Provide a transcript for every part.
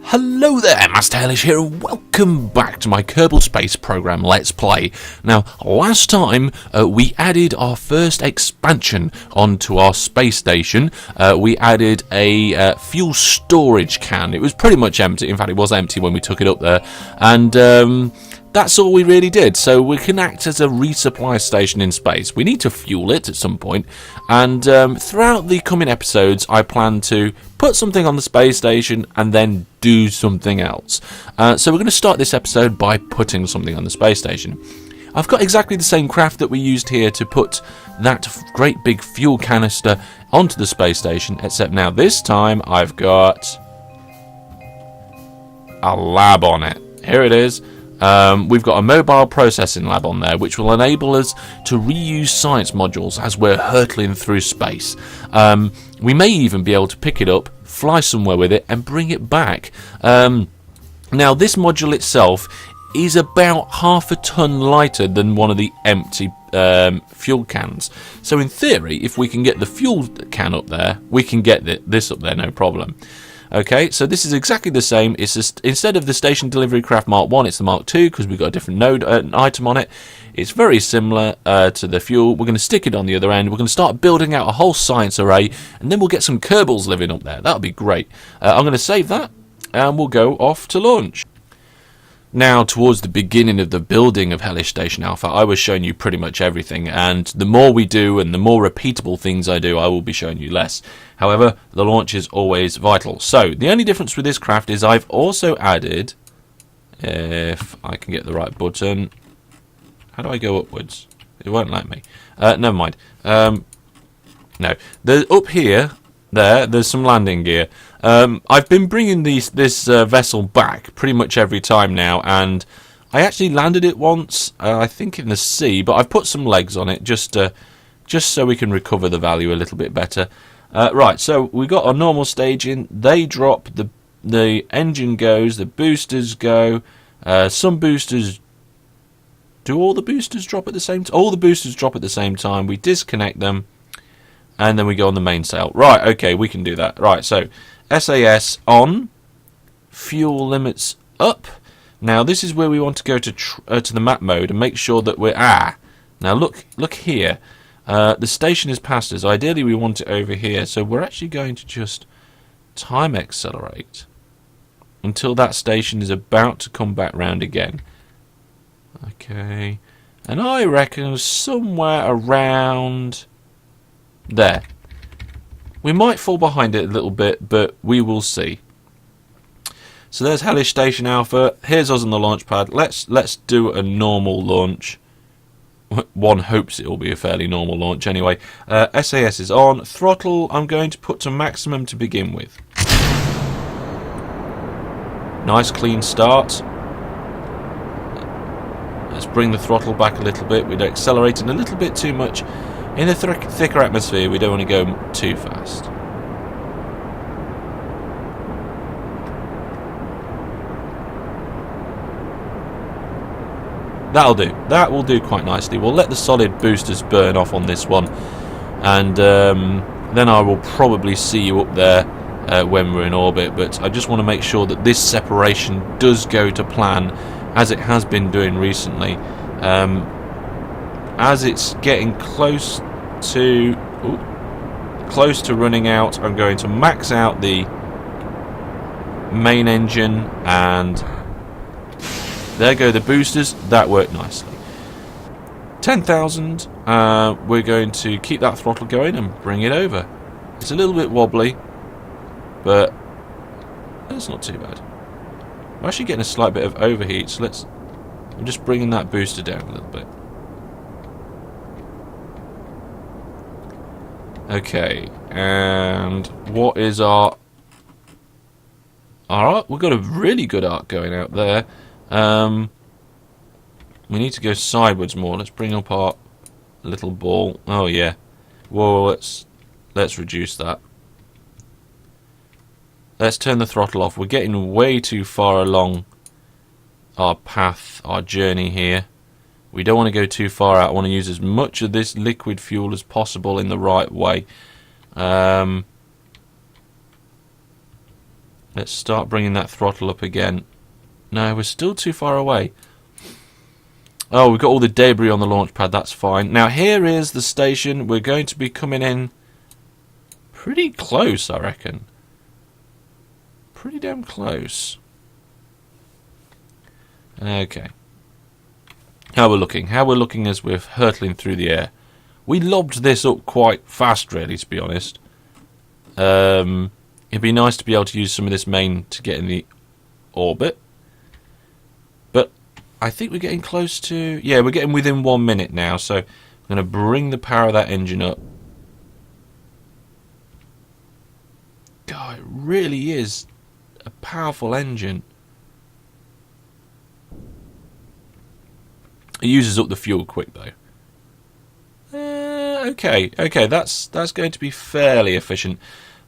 Hello there, Master Hellish here, and welcome back to my Kerbal Space Program Let's Play. Now, last time we added our first expansion onto our space station. We added a fuel storage can. It was pretty much empty. In fact, it was empty when we took it up there. And that's all we really did. So we can act as a resupply station in space. We need to fuel it at some point. And throughout the coming episodes, I plan to put something on the space station and then do something else. So we're going to start this episode by putting something on the space station. I've got exactly the same craft that we used here to put that great big fuel canister onto the space station, except now this time I've got a lab on it. Here it is. We've got a mobile processing lab on there, which will enable us to reuse science modules as we're hurtling through space. We may even be able to pick it up, fly somewhere with it, and bring it back. Now, this module itself is about half a ton lighter than one of the empty fuel cans. So in theory, if we can get the fuel can up there, we can get this up there, no problem. Okay, so this is exactly the same. It's just, instead of the Station Delivery Craft Mark 1, it's the Mark 2, because we've got a different node item on it. It's very similar to the fuel. We're going to stick it on the other end. We're going to start building out a whole science array, and then we'll get some Kerbals living up there. That'll be great. I'm going to save that, and we'll go off to launch. Now, towards the beginning of the building of Hellish Station Alpha, I was showing you pretty much everything, and the more we do and the more repeatable things I do, I will be showing you less. However, the launch is always vital. So, the only difference with this craft is I've also added, if I can get the right button, how do I go upwards? It won't let me. Never mind. No, up here, there's some landing gear. I've been bringing this vessel back pretty much every time now, and I actually landed it once, I think in the sea, but I've put some legs on it just so we can recover the value a little bit better. Right, so we got our normal staging. They drop, the engine goes, the boosters go. Some boosters. Do all the boosters drop at the same time? All the boosters drop at the same time. We disconnect them, and then we go on the mainsail. Right, okay, we can do that. Right, so SAS on, fuel limits up. Now this is where we want to go to the map mode and make sure that we're now look here. The station is past us. Ideally we want it over here, so we're actually going to just time accelerate until that station is about to come back round again. Okay, and I reckon somewhere around there. We might fall behind it a little bit, but we will see. So there's Hellish Station Alpha. Here's us on the launch pad. Let's do a normal launch. One hopes it will be a fairly normal launch anyway. SAS is on. Throttle I'm going to put to maximum to begin with. Nice clean start. Let's bring the throttle back a little bit. We're accelerating a little bit too much. In the thicker atmosphere, we don't want to go too fast. That'll do. That will do quite nicely. We'll let the solid boosters burn off on this one, and then I will probably see you up there when we're in orbit. But I just want to make sure that this separation does go to plan, as it has been doing recently. As it's getting close to running out, I'm going to max out the main engine, and there go the boosters. That worked nicely. 10,000. We're going to keep that throttle going and bring it over. It's a little bit wobbly, but that's not too bad. I'm actually getting a slight bit of overheat, so I'm just bringing that booster down a little bit. Okay, and what is our arc? We've got a really good arc going out there. We need to go sideways more. Let's bring up our little ball. Oh yeah. Whoa, let's reduce that. Let's turn the throttle off. We're getting way too far along our path, our journey here. We don't want to go too far out. I want to use as much of this liquid fuel as possible in the right way. Let's start bringing that throttle up again. No, we're still too far away. Oh, we've got all the debris on the launch pad. That's fine. Now, here is the station. We're going to be coming in pretty close, I reckon. Pretty damn close. Okay. How we're looking. How we're looking as we're hurtling through the air. We lobbed this up quite fast, really, to be honest. It'd be nice to be able to use some of this main to get in the orbit. But I think we're getting close to... Yeah, we're getting within 1 minute now. So I'm going to bring the power of that engine up. God, it really is a powerful engine. It uses up the fuel quick, though. Okay, that's going to be fairly efficient.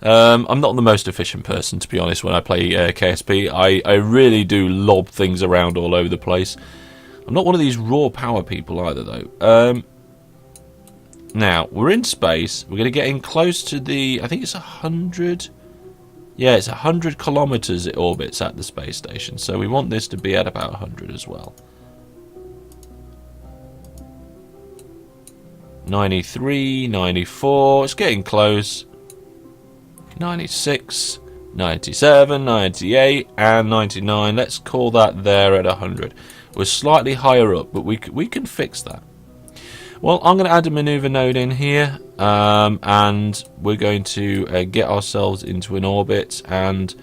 I'm not the most efficient person, to be honest, when I play KSP. I really do lob things around all over the place. I'm not one of these raw power people either, though. Now, we're in space. We're going to get in close to the... I think it's 100... Yeah, it's 100 kilometers it orbits at the space station. So we want this to be at about 100 as well. 93, 94, it's getting close. 96, 97, 98, and 99. Let's call that there at 100. We're slightly higher up, but we can fix that. Well, I'm going to add a maneuver node in here, and we're going to get ourselves into an orbit. And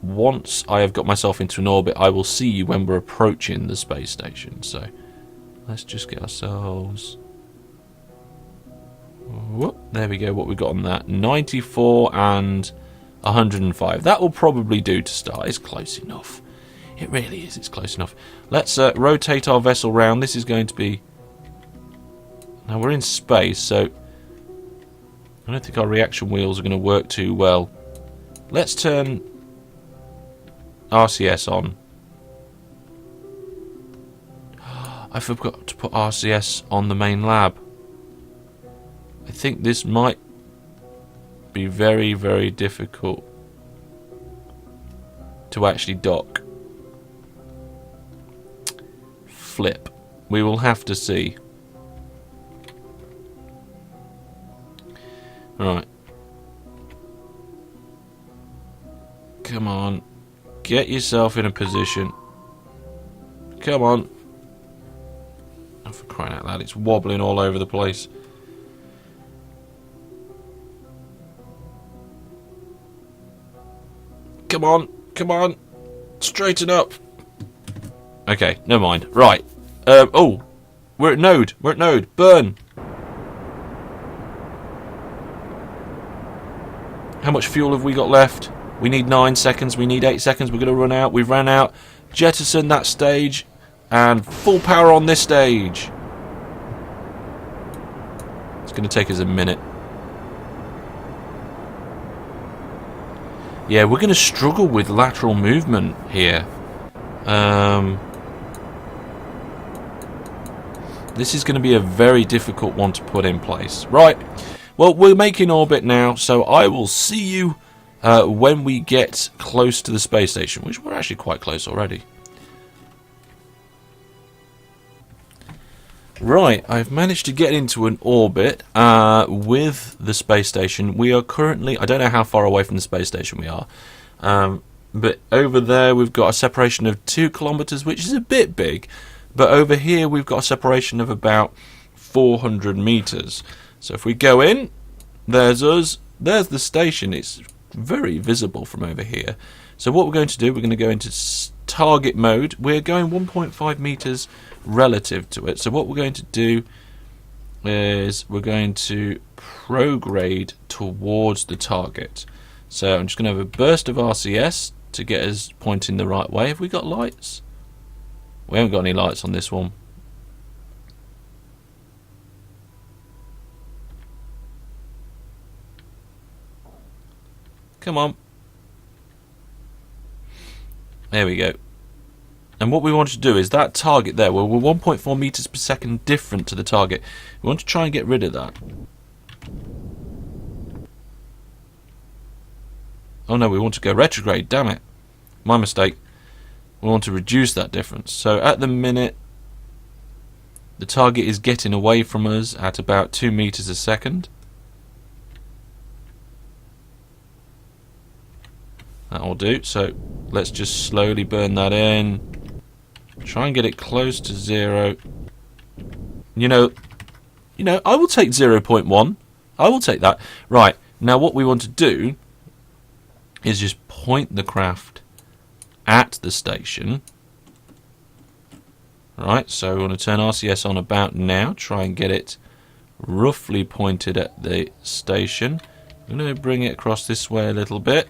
once I have got myself into an orbit, I will see you when we're approaching the space station. So let's just get ourselves... Whoop, there we go, what we got on that. 94 and 105. That will probably do to start. It's close enough. It really is, it's close enough. Let's rotate our vessel round. This is going to be... Now we're in space, so I don't think our reaction wheels are going to work too well. Let's turn RCS on. I forgot to put RCS on the main lab. I think this might be very, very difficult to actually dock. Flip. We will have to see. Right. Come on. Get yourself in a position. Come on. Oh, for crying out loud, it's wobbling all over the place. Come on, come on. Straighten up. Okay, never mind. Right. Oh, we're at node. We're at node. Burn. How much fuel have we got left? We need 9 seconds. We need 8 seconds. We're going to run out. We've ran out. Jettison that stage. And full power on this stage. It's going to take us a minute. Yeah, we're going to struggle with lateral movement here. This is going to be a very difficult one to put in place. Right, well, we're making orbit now, so I will see you when we get close to the space station, which we're actually quite close already. Right, I've managed to get into an orbit with the space station. We are currently, I don't know how far away from the space station we are, but over there we've got a separation of 2 kilometers, which is a bit big, but over here we've got a separation of about 400 meters. So if we go in, there's us, there's the station. It's very visible from over here. So what we're going to do, we're going to go into target mode. We're going 1.5 meters relative to it. So what we're going to do is we're going to prograde towards the target. So I'm just going to have a burst of RCS to get us pointing the right way. Have we got lights? We haven't got any lights on this one. Come on. There we go. And what we want to do is that target there, well, we're 1.4 meters per second different to the target. We want to try and get rid of that. Oh no, we want to go retrograde, damn it. My mistake. We want to reduce that difference. So at the minute, the target is getting away from us at about 2 meters a second. That'll do. So let's just slowly burn that in. Try and get it close to 0. You know, I will take 0.1. I will take that. Right, now what we want to do is just point the craft at the station. Right, so we want to turn RCS on about now. Try and get it roughly pointed at the station. I'm going to bring it across this way a little bit.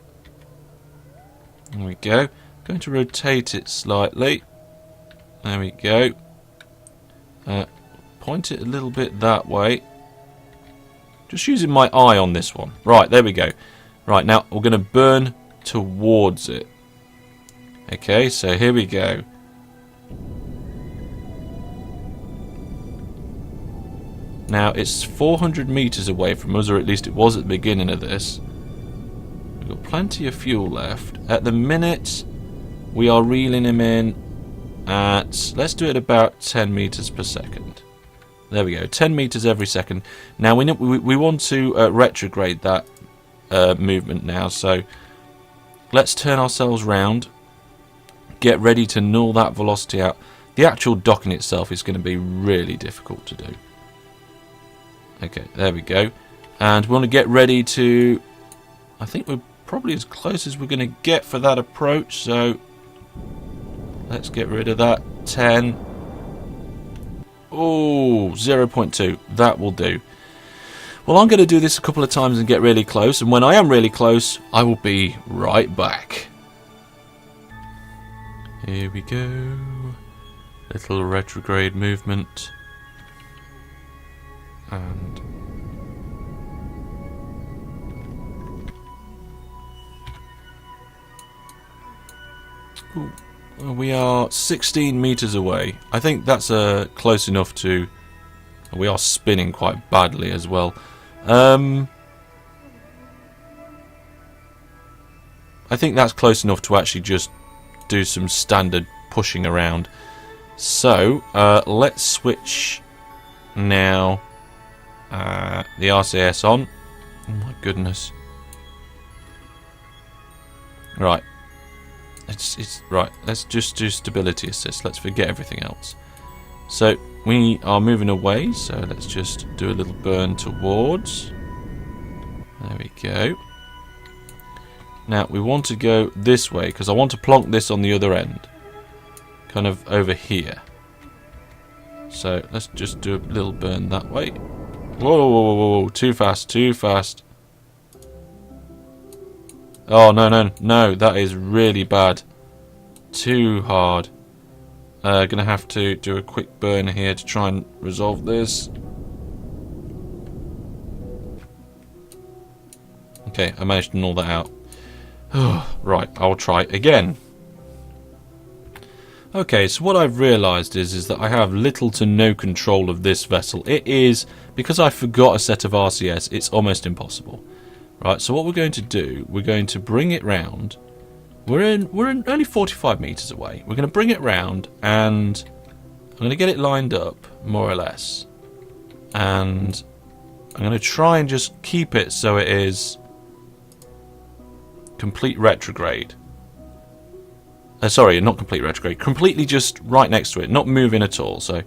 There we go. Going to rotate it slightly. There we go. Point it a little bit that way. Just using my eye on this one. Right, there we go. Right, now we're going to burn towards it. Okay, so here we go. Now it's 400 meters away from us, or at least it was at the beginning of this. We've got plenty of fuel left. At the minute, we are reeling him in at, let's do it about 10 meters per second. There we go, 10 meters every second. Now we want to retrograde that movement now, so let's turn ourselves round, get ready to null that velocity out. The actual docking itself is going to be really difficult to do. Okay, there we go. And we want to get ready to, I think we're probably as close as we're going to get for that approach, so let's get rid of that. 10. Oh, 0.2. That will do. Well, I'm going to do this a couple of times and get really close, and when I am really close, I will be right back. Here we go. Little retrograde movement. And ooh, we are 16 meters away. I think that's close enough to. We are spinning quite badly as well. I think that's close enough to actually just do some standard pushing around. So let's switch now. The RCS on. Oh my goodness. Right. It's right. Let's just do stability assist. Let's forget everything else. So we are moving away. So let's just do a little burn towards. There we go. Now we want to go this way because I want to plonk this on the other end, kind of over here. So let's just do a little burn that way. Whoa, whoa, whoa, whoa, whoa, too fast, too fast. Oh, no, no, no, that is really bad. Too hard. Gonna have to do a quick burn here to try and resolve this. Okay, I managed to null that out. Right, I'll try again. Okay, so what I've realised is that I have little to no control of this vessel. It is, because I forgot a set of RCS, it's almost impossible. Right, so what we're going to do, we're going to bring it round. We're in only 45 meters away. We're going to bring it round, and I'm going to get it lined up, more or less. And I'm going to try and just keep it so it is complete retrograde. Sorry, not complete retrograde. Completely just right next to it, not moving at all. So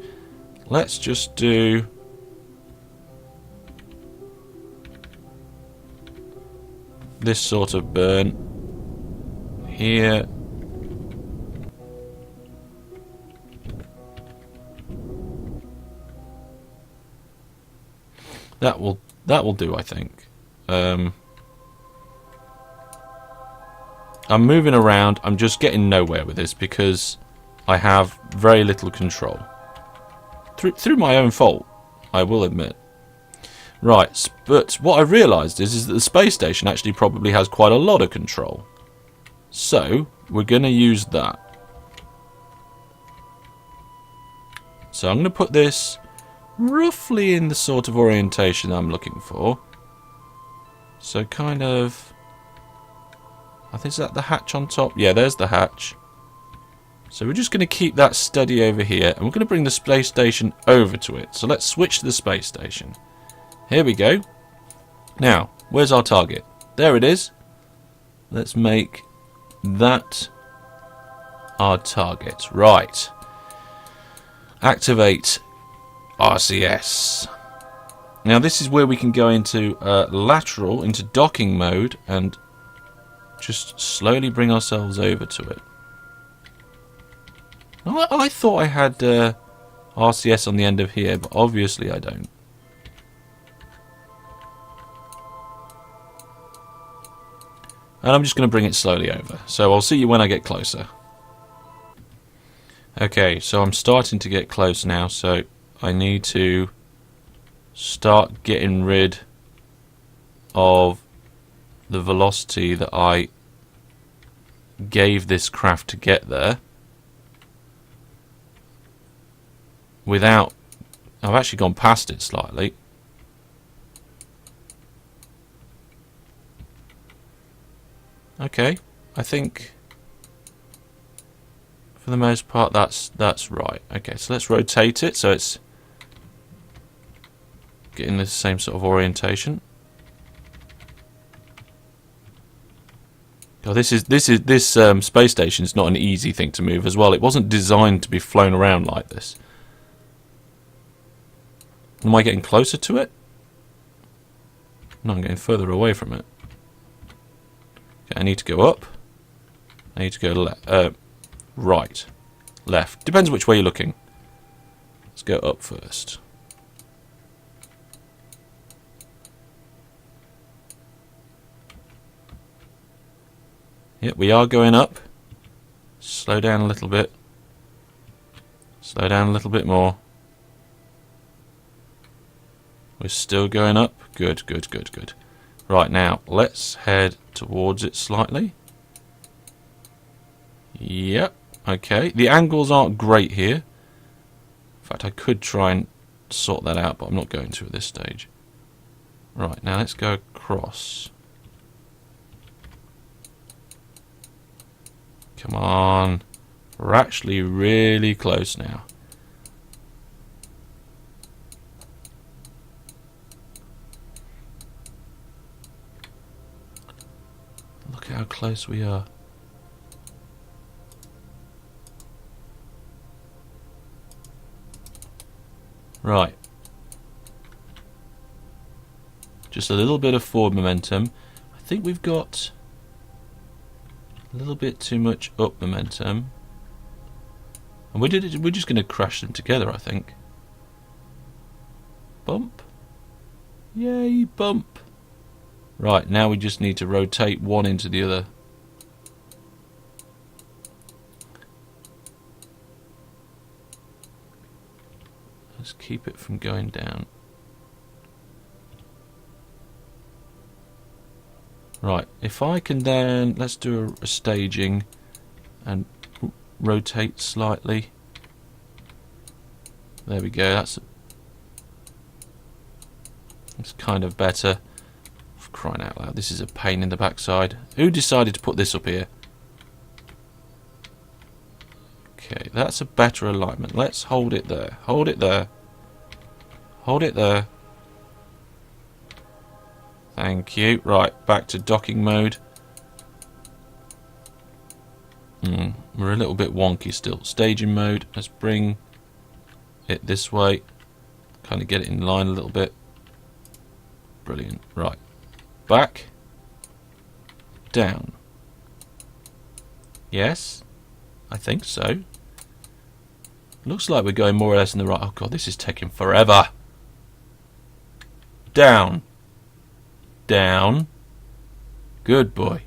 let's just do this sort of burn here. That will do, I think. I'm moving around. I'm just getting nowhere with this because I have very little control. Through my own fault, I will admit. Right, but what I realised is that the space station actually probably has quite a lot of control. So, we're going to use that. So I'm going to put this roughly in the sort of orientation I'm looking for. So kind of I think, is that the hatch on top? Yeah, there's the hatch. So we're just going to keep that steady over here, and we're going to bring the space station over to it. So let's switch to the space station. Here we go. Now, where's our target? There it is. Let's make that our target. Right. Activate RCS. Now this is where we can go into lateral, into docking mode, and just slowly bring ourselves over to it. I thought I had RCS on the end of here, but obviously I don't. And I'm just going to bring it slowly over. So I'll see you when I get closer. Okay, so I'm starting to get close now, so I need to start getting rid of the velocity that I gave this craft to get there. Without... I've actually gone past it slightly. Okay, I think for the most part that's right. Okay, so let's rotate it so it's getting the same sort of orientation. Oh, this space station is not an easy thing to move as well. It wasn't designed to be flown around like this. Am I getting closer to it? No, I'm getting further away from it. Okay, I need to go up. I need to go right, left. Depends which way you're looking. Let's go up first. Yep, we are going up. Slow down a little bit. Slow down a little bit more. We're still going up. Good, good, good, good. Right, now, let's head towards it slightly. Yep, okay. The angles aren't great here. In fact, I could try and sort that out, but I'm not going to at this stage. Right, now let's go across. Come on. We're actually really close now. Look at how close we are. Right. Just a little bit of forward momentum. I think we've got a little bit too much up momentum. And we're just going to crash them together, I think. Bump. Yay, bump. Right, now we just need to rotate one into the other. Let's keep it from going down. Right, if I can then, let's do a staging and rotate slightly. There we go, that's kind of better. For crying out loud, this is a pain in the backside. Who decided to put this up here? Okay, that's a better alignment. Let's hold it there. Hold it there. Hold it there. Thank you. Right, back to docking mode. We're a little bit wonky still. Staging mode. Let's bring it this way. Kind of get it in line a little bit. Brilliant. Right. Back. Down. Yes? I think so. Looks like we're going more or less in the right... Oh god, this is taking forever. Down. Down. Good boy.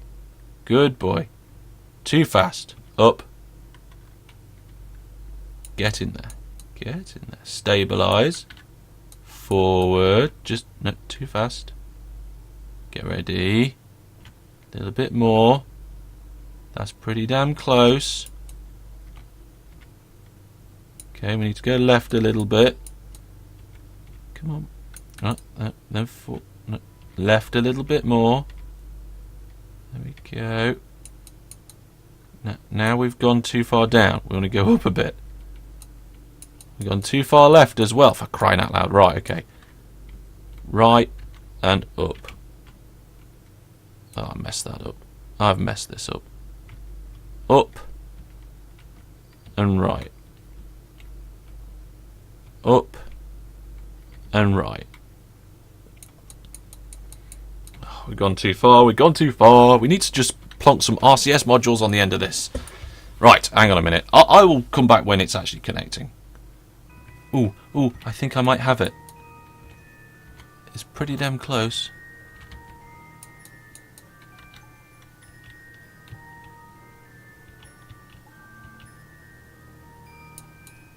Good boy. Too fast. Up. Get in there. Get in there. Stabilize. Forward. Just... No, too fast. Get ready. A little bit more. That's pretty damn close. Okay, we need to go left a little bit. Come on. No, left a little bit more. There we go. Now we've gone too far down. We want to go up a bit. We've gone too far left as well, for crying out loud. Right, okay. Right and up. Oh, I messed that up. I've messed this up. Up and right. Up and right. Oh, we've gone too far. We've gone too far. We need to just plonk some RCS modules on the end of this. Right, hang on a minute. I will come back when it's actually connecting. Ooh, I think I might have it. It's pretty damn close.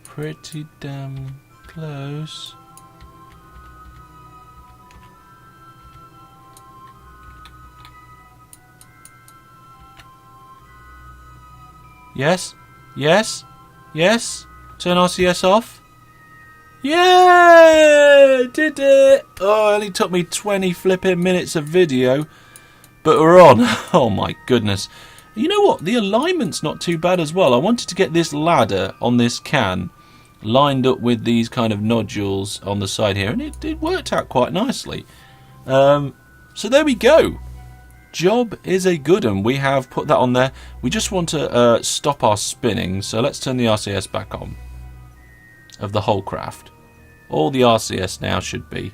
Pretty damn close. Yes, yes, yes. Turn RCS off. Yeah, did it. Oh, it only took me 20 flipping minutes of video, but we're on. Oh my goodness. You know what? The alignment's not too bad as well. I wanted to get this ladder on this can lined up with these kind of nodules on the side here, and it worked out quite nicely. So there we go. Job is a good one. We have put that on there. We just want to stop our spinning, so let's turn the RCS back on of the whole craft. All the RCS now should be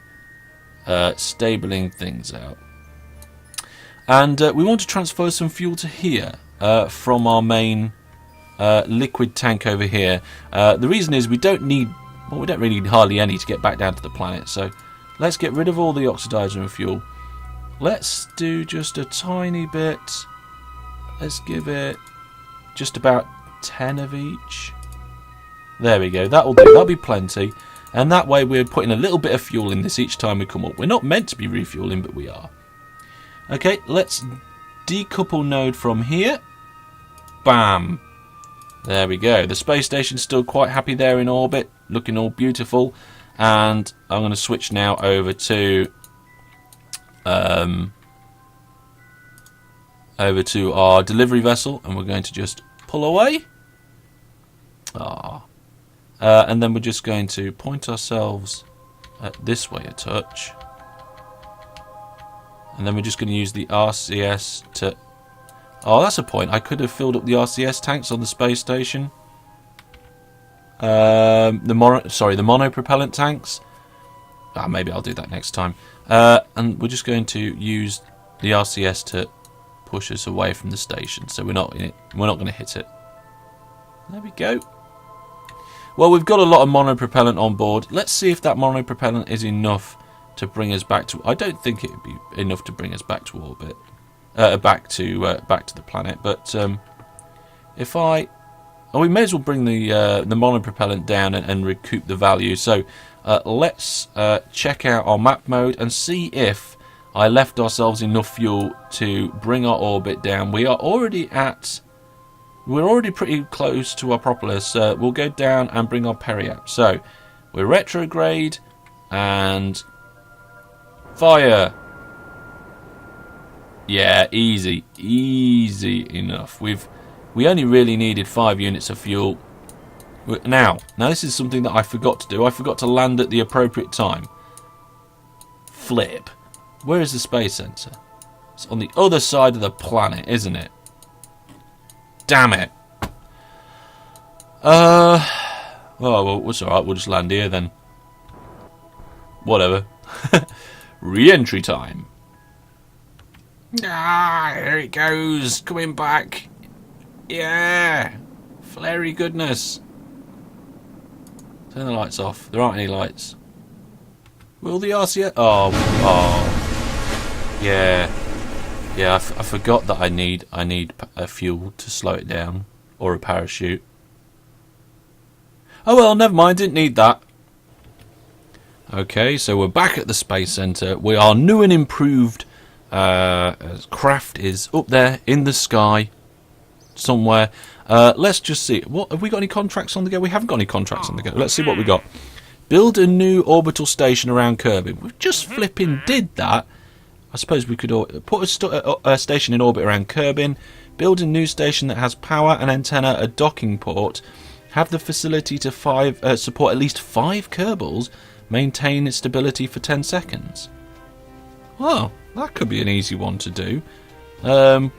stabling things out. And we want to transfer some fuel to here from our main liquid tank over here. The reason is we don't need, well, we don't really need hardly any to get back down to the planet, so let's get rid of all the oxidizer and fuel. Let's do just a tiny bit. Let's give it just about 10 of each. There we go, that'll do, that'll be plenty. And that way we're putting a little bit of fuel in this each time we come up. We're not meant to be refueling, but we are. Okay, let's decouple node from here. Bam. There we go. The space station's still quite happy there in orbit, looking all beautiful. And I'm going to switch now over to our delivery vessel, and we're going to just pull away. And then we're just going to point ourselves this way a touch. And then we're just going to use the RCS to... Oh, that's a point. I could have filled up the RCS tanks on the space station. The monopropellant tanks. Maybe I'll do that next time. And we're just going to use the RCS to push us away from the station, so we're not going to hit it. There we go. Well, we've got a lot of monopropellant on board. Let's see if that monopropellant is enough to bring us back to... I don't think it would be enough to bring us back to orbit. Back to the planet. But if I... Oh, we may as well bring the monopropellant down and recoup the value. So let's check out our map mode and see if I left ourselves enough fuel to bring our orbit down. We're already pretty close to our Propolis. We'll go down and bring our periap. So we're retrograde and fire. Yeah, easy enough. We only really needed 5 units of fuel. Now this is something that I forgot to do. I forgot to land at the appropriate time. Flip. Where is the space center? It's on the other side of the planet, isn't it? Damn it. Oh, well, it's alright. We'll just land here then. Whatever. Re-entry time. Here it goes. Coming back. Yeah. Flary goodness. Turn the lights off. There aren't any lights. Will the RCS... Oh. Yeah. Yeah, I forgot that I need a fuel to slow it down. Or a parachute. Oh well, never mind. Didn't need that. Okay, so we're back at the Space Center. Our new and improved craft is up there in the sky somewhere. Let's just see. What have we got? Any contracts on the go? We haven't got any contracts on the go. Let's see what we got. Build a new orbital station around Kerbin. We've just flipping did that. I suppose we could put a station in orbit around Kerbin. Build a new station that has power, an antenna, a docking port. Have the facility to support at least 5 Kerbals. Maintain its stability for 10 seconds. Well, that could be an easy one to do.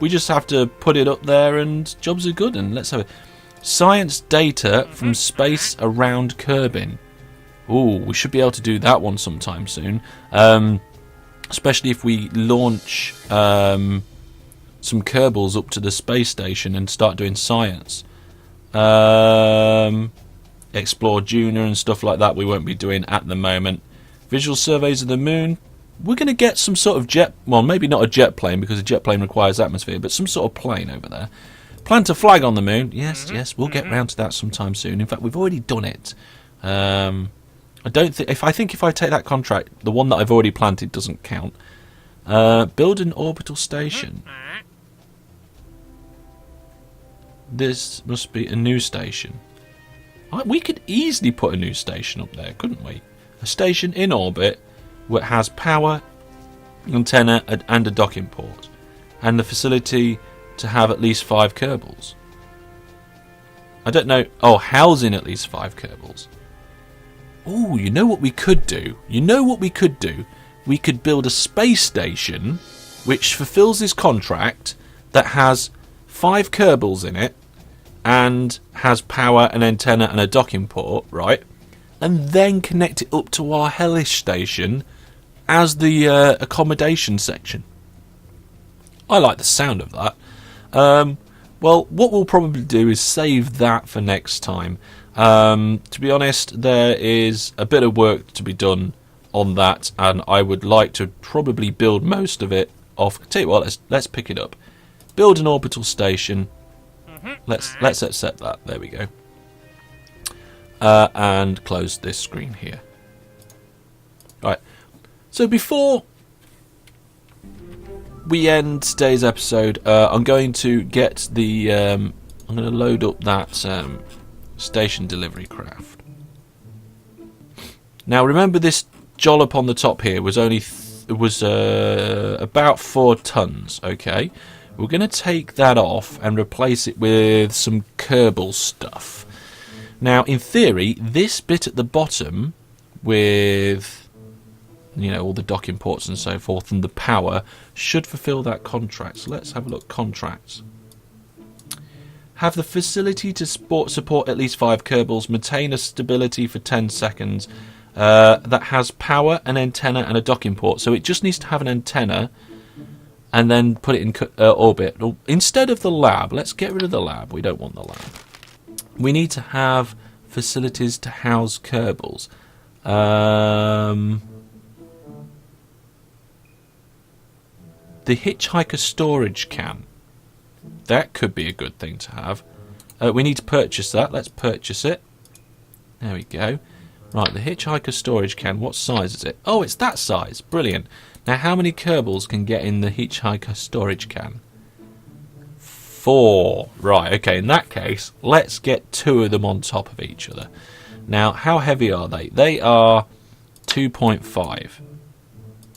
We just have to put it up there and jobs are good. And let's have it. Science data from space around Kerbin. Ooh, we should be able to do that one sometime soon. Especially if we launch some Kerbals up to the space station and start doing science. Explore Junior and stuff like that we won't be doing at the moment. Visual surveys of the moon. We're going to get some sort of jet, well, maybe not a jet plane because a jet plane requires atmosphere, but some sort of plane over there. Plant a flag on the moon. Yes, we'll get round to that sometime soon. In fact, we've already done it. I don't think if I take that contract, the one that I've already planted doesn't count. Build an orbital station. This must be a new station. We could easily put a new station up there, couldn't we? A station in orbit that has power, antenna, and a docking port, and the facility to have at least 5 Kerbals. I don't know. Oh, housing at least 5 Kerbals. Oh, you know what we could do? We could build a space station which fulfills this contract that has 5 Kerbals in it and has power, an antenna, and a docking port, right? And then connect it up to our Hellish station as the accommodation section. I like the sound of that. Well, what we'll probably do is save that for next time. To be honest, there is a bit of work to be done on that, and I would like to probably build most of it off. Tell you what, let's pick it up. Build an orbital station. Let's accept that. There we go. And close this screen here. Right. So before we end today's episode, I'm going to get the. I'm going to load up that station delivery craft. Now, remember this jollop on the top here was only about 4 tons. Okay, we're going to take that off and replace it with some Kerbal stuff. Now, in theory, this bit at the bottom with, you know, all the docking ports and so forth and the power should fulfill that contract. So let's have a look. Contracts. Have the facility to support at least 5 Kerbals. Maintain a stability for 10 seconds. That has power, an antenna, and a docking port. So it just needs to have an antenna and then put it in orbit. Instead of the lab, let's get rid of the lab. We don't want the lab. We need to have facilities to house Kerbals. The hitchhiker storage can. That could be a good thing to have. We need to purchase that. Let's purchase it. There we go. Right, the hitchhiker storage can. What size is it? Oh, it's that size. Brilliant. Now, how many Kerbals can get in the hitchhiker storage can? 4. Right, okay, in that case, let's get 2 of them on top of each other. Now, how heavy are they? They are 2.5.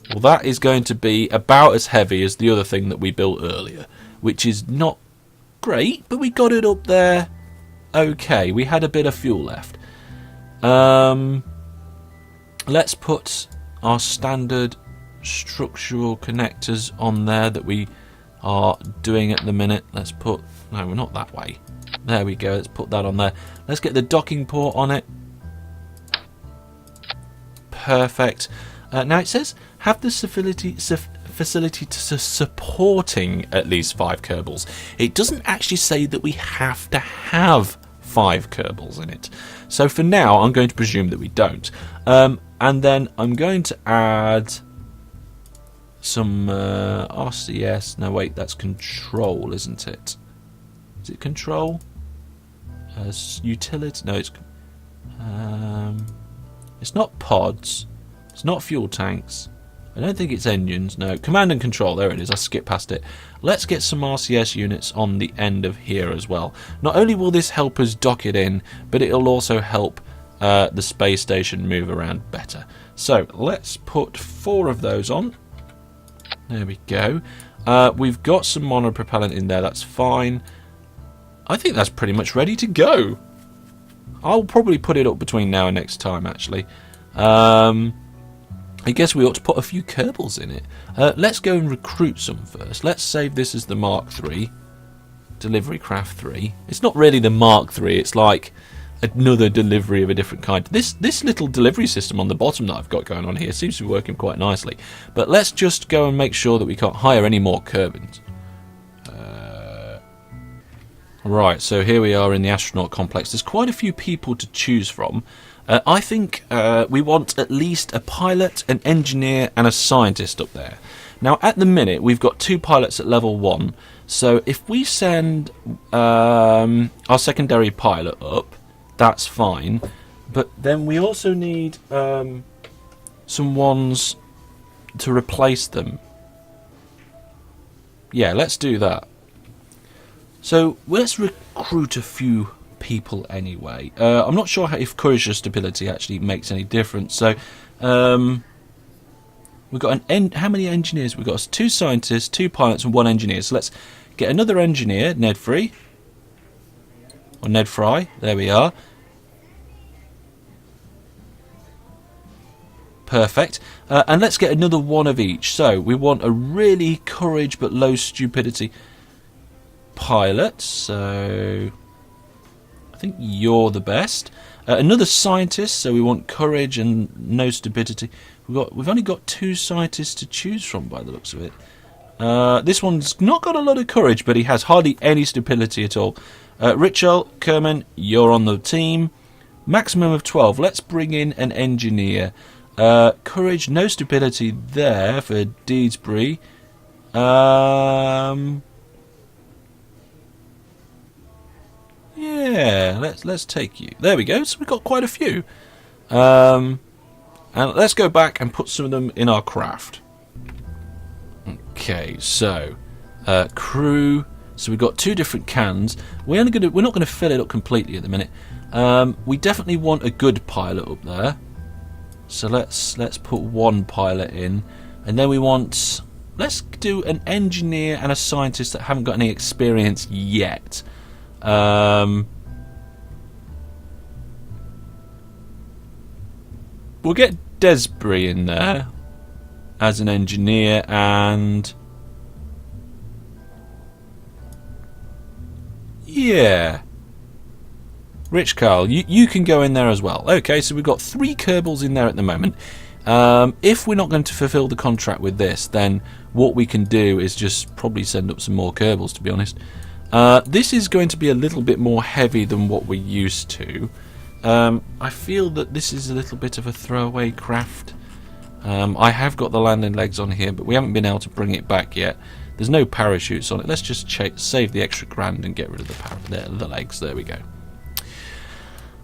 Well, that is going to be about as heavy as the other thing that we built earlier, which is not great, but we got it up there. Okay, we had a bit of fuel left. Let's put our standard structural connectors on there that we are doing at the minute. Let's put, no, we're not that way. There we go. Let's put that on there. Let's get the docking port on it. Perfect. Now it says have the facility to supporting at least 5 Kerbals. It doesn't actually say that we have to have 5 Kerbals in it. So for now, I'm going to presume that we don't. And then I'm going to add some RCS. No, wait, that's control, isn't it? Is it control? Utility? No, it's not pods. It's not fuel tanks. I don't think it's engines. No, command and control. There it is. I skipped past it. Let's get some RCS units on the end of here as well. Not only will this help us dock it in, but it'll also help the space station move around better. So let's put 4 of those on. There we go. We've got some monopropellant in there. That's fine. I think that's pretty much ready to go. I'll probably put it up between now and next time, actually. I guess we ought to put a few Kerbals in it. Let's go and recruit some first. Let's save this as the Mark III. Delivery Craft 3. It's not really the Mark III, it's like another delivery of a different kind. This little delivery system on the bottom that I've got going on here seems to be working quite nicely. But let's just go and make sure that we can't hire any more Kerbins. Right, so here we are in the astronaut complex. There's quite a few people to choose from. I think we want at least a pilot, an engineer and a scientist up there. Now at the minute we've got 2 pilots at level 1, so if we send our secondary pilot up, that's fine, but then we also need some ones to replace them. Yeah, let's do that. So let's recruit a few people anyway. I'm not sure if courage or stability actually makes any difference. So we've got how many engineers? We've got 2 scientists, 2 pilots, and 1 engineer. So let's get another engineer, Ned Free or Ned Fry. There we are. Perfect. And let's get another 1 of each. So we want a really courage but low stupidity pilot. So I think you're the best. Another scientist, so we want courage and no stupidity. We've only got 2 scientists to choose from by the looks of it. This one's not got a lot of courage, but he has hardly any stupidity at all. Richel, Kerbin, you're on the team. Maximum of 12. Let's bring in an engineer. Courage, no stupidity there for Deedsbury. Yeah, let's take you. There we go. So we've got quite a few. And let's go back and put some of them in our craft. Okay, so crew. So we've got 2 different cans. We're not going to fill it up completely at the minute. We definitely want a good pilot up there. So let's put 1 pilot in, and then we want. Let's do an engineer and a scientist that haven't got any experience yet. We'll get Desbury in there as an engineer, and yeah, Rich Carl, you can go in there as well. Okay, so we've got 3 Kerbals in there at the moment. If we're not going to fulfill the contract with this, then what we can do is just probably send up some more Kerbals, to be honest. This is going to be a little bit more heavy than what we're used to. I feel that this is a little bit of a throwaway craft. I have got the landing legs on here, but we haven't been able to bring it back yet. There's no parachutes on it. Let's just save the extra grand and get rid of the legs. There we go.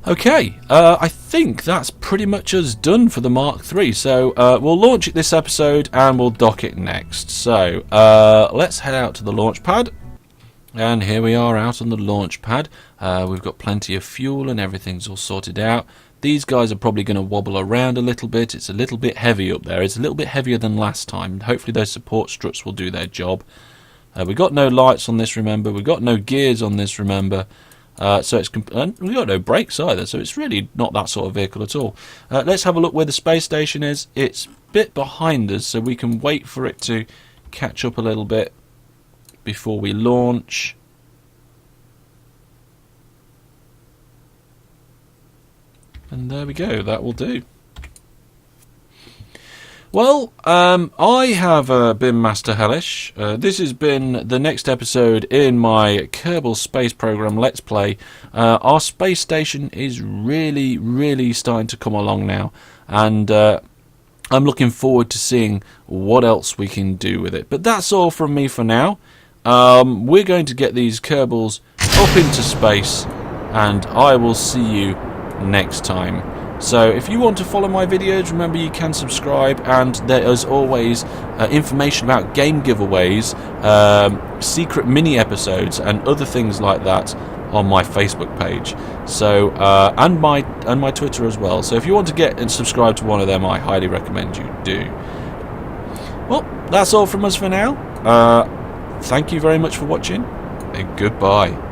Okay, I think that's pretty much us done for the Mark III. So we'll launch it this episode and we'll dock it next. So let's head out to the launch pad. And here we are out on the launch pad. We've got plenty of fuel and everything's all sorted out. These guys are probably going to wobble around a little bit. It's a little bit heavy up there. It's a little bit heavier than last time. Hopefully those support struts will do their job. We've got no lights on this, remember. We've got no gears on this, remember. So it's and we've got no brakes either. So it's really not that sort of vehicle at all. Let's have a look where the space station is. It's a bit behind us, so we can wait for it to catch up a little bit before we launch. And there we go, that will do. Well, I have been Master Hellish. This has been the next episode in my Kerbal Space Program Let's Play. Our space station is really starting to come along now, and I'm looking forward to seeing what else we can do with it. But that's all from me for now. We're going to get these Kerbals up into space, and I will see you next time. So if you want to follow my videos, remember you can subscribe, and there is always information about game giveaways, secret mini episodes and other things like that on my Facebook page. So and my Twitter as well. So if you want to get and subscribe to one of them, I highly recommend you do. Well, that's all from us for now. thank you very much for watching, and goodbye.